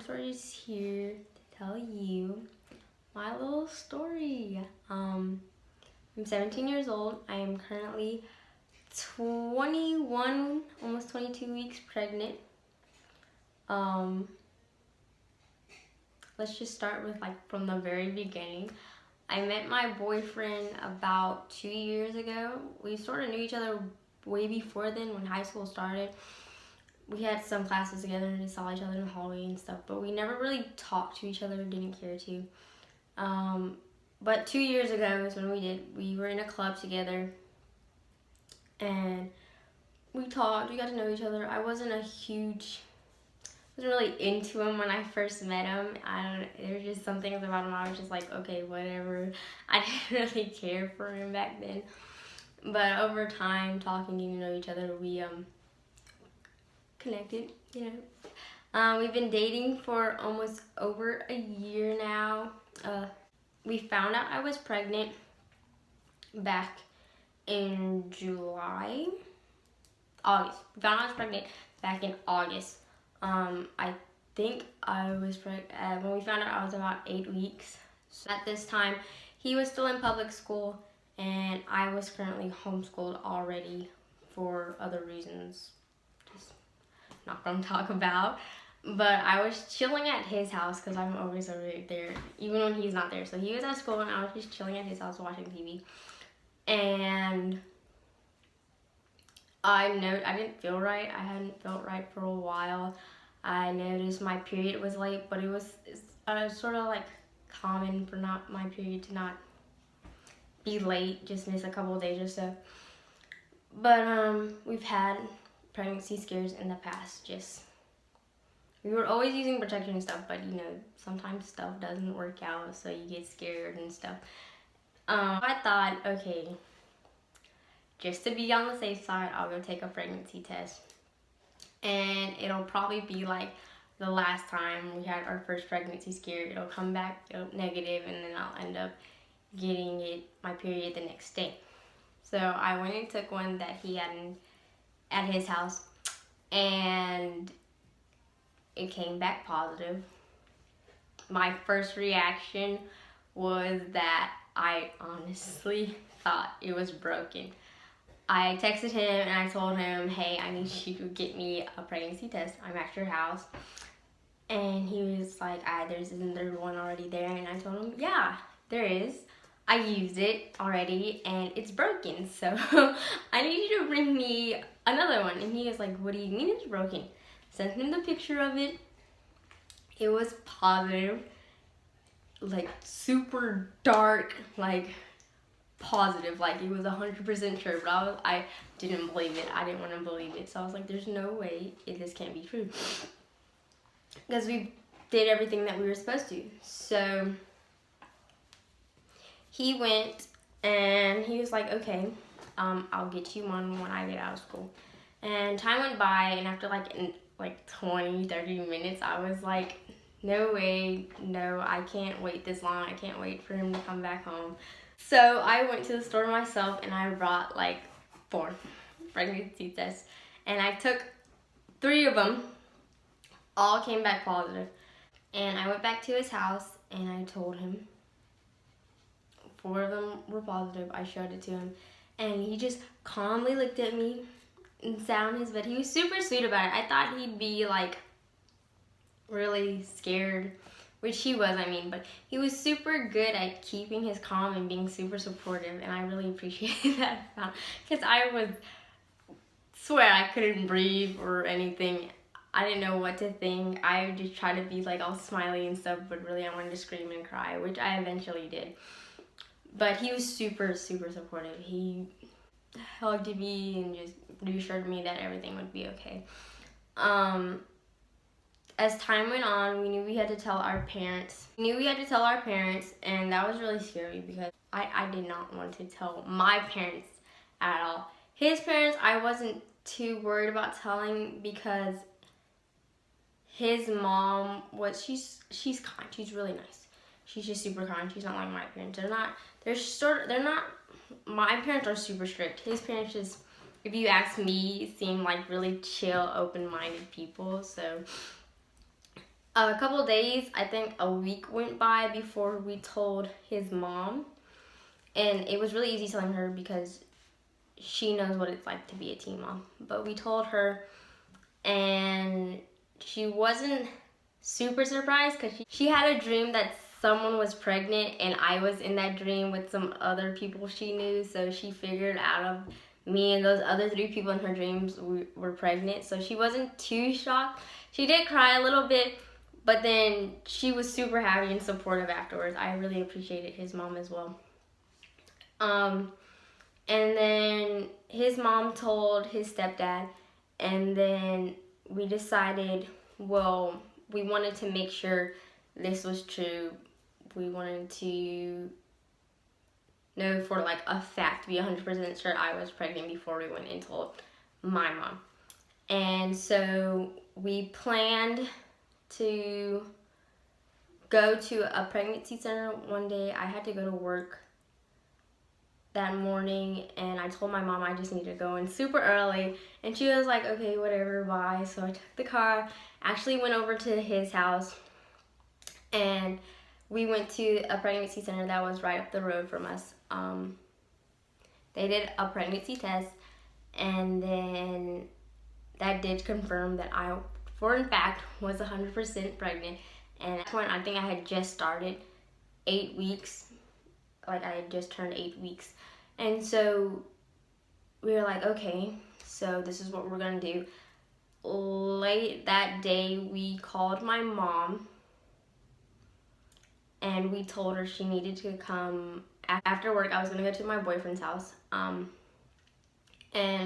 Story is here to tell you my little story. I'm 17 years old. I am currently 21, almost 22 weeks pregnant. Let's just start with from the very beginning. I met my boyfriend about 2 years ago. We sort of knew each other way before then when high school started. We had some classes together and we saw each other in the hallway and stuff, but we never really talked to each other, didn't care to. But 2 years ago is when we did. We were in a club together and we talked, we got to know each other. I wasn't really into him when I first met him. There was just some things about him I was just like, okay, whatever. I didn't really care for him back then. But over time, talking, getting to know each other, we connected, We've been dating for almost over a year now. We found out I was pregnant back in August. We found out I was pregnant back in August. I think I was pregnant, when we found out I was about 8 weeks. So at this time, he was still in public school and I was currently homeschooled already for other reasons. Just not gonna talk about. But I was chilling at his house because I'm always over there, even when he's not there. So he was at school and I was just chilling at his house watching TV. And I didn't feel right. I hadn't felt right for a while. I noticed my period was late, but it's sort of like common for my period to not be late, just miss a couple of days or so. But we've had pregnancy scares in the past. We were always using protection and stuff, but sometimes stuff doesn't work out, so you get scared and stuff. I thought, okay, just to be on the safe side, I'll go take a pregnancy test. And it'll probably be like the last time we had our first pregnancy scare. It'll come back negative, and then I'll end up getting my period the next day. So I went and took one that he had at his house, and it came back positive. My first reaction was that I honestly thought it was broken. I texted him and I told him, hey, I need you to get me a pregnancy test. I'm at your house. And he was like, isn't there one already there? And I told him, yeah, there is. I used it already and it's broken. So I need you to bring me another one. And he was like, what do you mean it's broken? Sent him the picture of it. It was positive, super dark, positive, it was 100% sure, but I didn't believe it. I didn't want to believe it. So I was like, there's no way this can't be true. Because we did everything that we were supposed to. So he went and he was like, okay, I'll get you one when I get out of school. And time went by, and after 20, 30 minutes, I was like, no way, no, I can't wait this long. I can't wait for him to come back home. So I went to the store myself and I brought 4 pregnancy tests. And I took 3 of them. All came back positive. And I went back to his house and I told him 4 of them were positive. I showed it to him. And he just calmly looked at me and sat on his bed. He was super sweet about it. I thought he'd be really scared, which he was, but he was super good at keeping his calm and being super supportive, and I really appreciated that because I swear I couldn't breathe or anything. I didn't know what to think. I just tried to be all smiley and stuff, but really I wanted to scream and cry, which I eventually did. But he was super, super supportive. He hugged me and just reassured me that everything would be okay. As time went on, we knew we had to tell our parents. And that was really scary because I did not want to tell my parents at all. His parents, I wasn't too worried about telling because his mom she's kind. She's really nice. She's just super kind. She's not like my parents. My parents are super strict. His parents just, if you ask me, seem like really chill, open-minded people. So A couple days, I think a week went by before we told his mom. And it was really easy telling her because she knows what it's like to be a teen mom. But we told her, and she wasn't super surprised because she had a dream that someone was pregnant, and I was in that dream with some other people she knew. So she figured out of me and those other 3 people in her dreams were pregnant. So she wasn't too shocked. She did cry a little bit, but then she was super happy and supportive afterwards. I really appreciated his mom as well. And then his mom told his stepdad, and then we decided, well, we wanted to make sure this was true. We wanted to know for like a fact, be 100% sure I was pregnant before we went and told my mom. And so we planned to go to a pregnancy center one day. I had to go to work that morning, and I told my mom I just need to go in super early, and she was like, okay, whatever, bye. So I took the car, actually went over to his house, and we went to a pregnancy center that was right up the road from us. They did a pregnancy test, and then that did confirm that I, for in fact, was 100% pregnant. And at that point, I think I had just started 8 weeks. Like, I had just turned 8 weeks. And so we were like, okay, so this is what we're gonna do. Late that day, we called my mom, and we told her she needed to come after work. I was gonna go to my boyfriend's house, and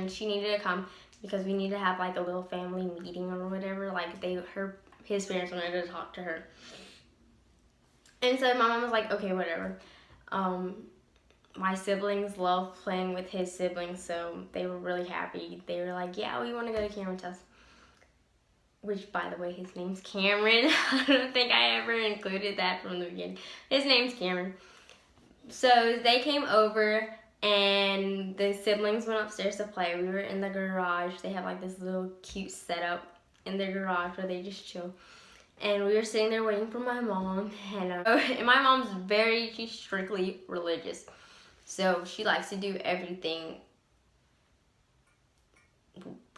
she needed to come because we need to have like a little family meeting or whatever. Like his parents wanted to talk to her. And so my mom was like, okay, whatever. My siblings love playing with his siblings, so they were really happy. They were like, yeah, we want to go to Cameron's house. Which, by the way, his name's Cameron. I don't think I ever included that from the beginning. His name's Cameron. So they came over, and the siblings went upstairs to play. We were in the garage. They have like this little cute setup in their garage where they just chill. And we were sitting there waiting for my mom. And my mom's she's strictly religious. So she likes to do everything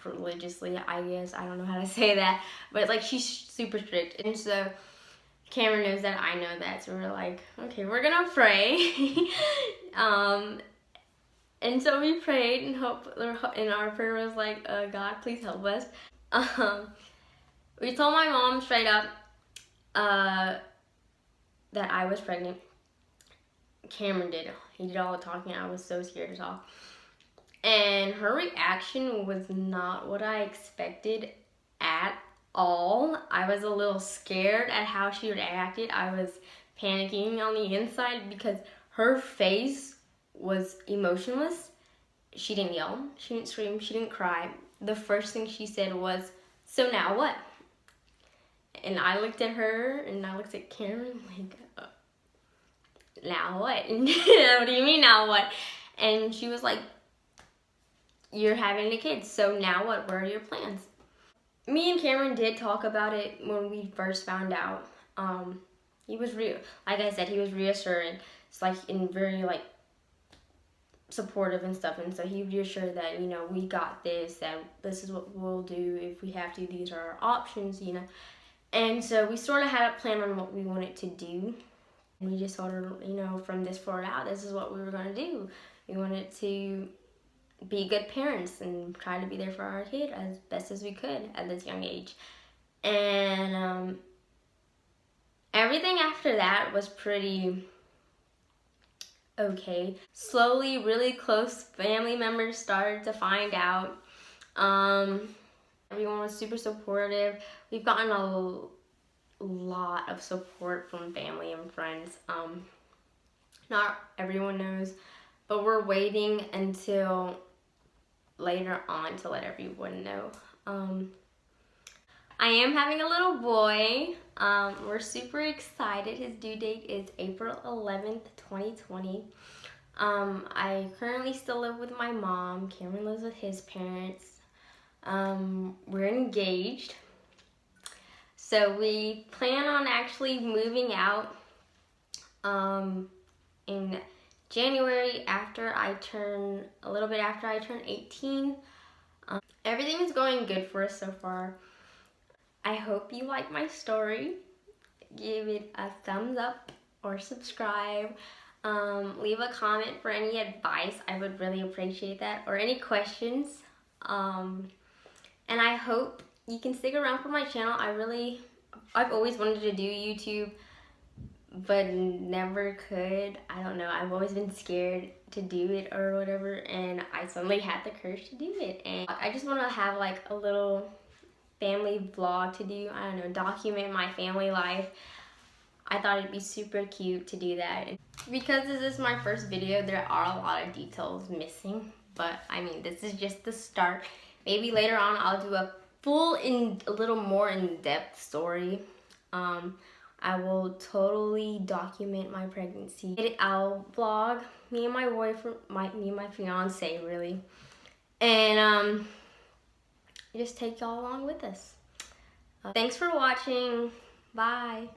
religiously, I guess. I don't know how to say that. But like, she's super strict. And so Cameron knows that, I know that. So we're like, okay, we're gonna pray. And so we prayed, and our prayer was like, God, please help us. We told my mom straight up that I was pregnant. Cameron did. He did all the talking. I was so scared to talk. And her reaction was not what I expected at all. I was a little scared at how she reacted. I was panicking on the inside because her face was emotionless. She didn't yell. She didn't scream. She didn't cry. The first thing she said was, so now what? And I looked at her, and I looked at Cameron, like, now what? What do you mean, now what? And she was like, you're having a kid, so now what? What are your plans? Me and Cameron did talk about it when we first found out. He was like I said, he was reassuring. It's like in very like supportive and stuff, and so he reassured that, you know, we got this, that this is what we'll do if we have to, these are our options, you know. And so we sort of had a plan on what we wanted to do, and we just sort of, you know, from this forward out, this is what we were going to do. We wanted to be good parents and try to be there for our kid as best as we could at this young age. And everything after that was pretty okay. Slowly, really close family members started to find out. Everyone was super supportive. We've gotten a lot of support from family and friends. Not everyone knows, but we're waiting until later on to let everyone know. I am having a little boy. We're super excited. His due date is April 11th, 2020. I currently still live with my mom. Cameron lives with his parents. We're engaged. So we plan on actually moving out in January a little bit after I turn 18. Everything is going good for us so far. I hope you like my story. Give it a thumbs up or subscribe. Leave a comment for any advice. I would really appreciate that. Or any questions. And I hope you can stick around for my channel. I've always wanted to do YouTube, but never could. I don't know. I've always been scared to do it or whatever, and I suddenly had the courage to do it. And I just want to have like a little family vlog to do. I don't know, document my family life. I thought it'd be super cute to do that. Because this is my first video, there are a lot of details missing, but I mean, this is just the start. Maybe later on I'll do a a little more in-depth story. I will totally document my pregnancy. I'll vlog me and my boyfriend, me and my fiance really, and just take y'all along with us. Thanks for watching. Bye.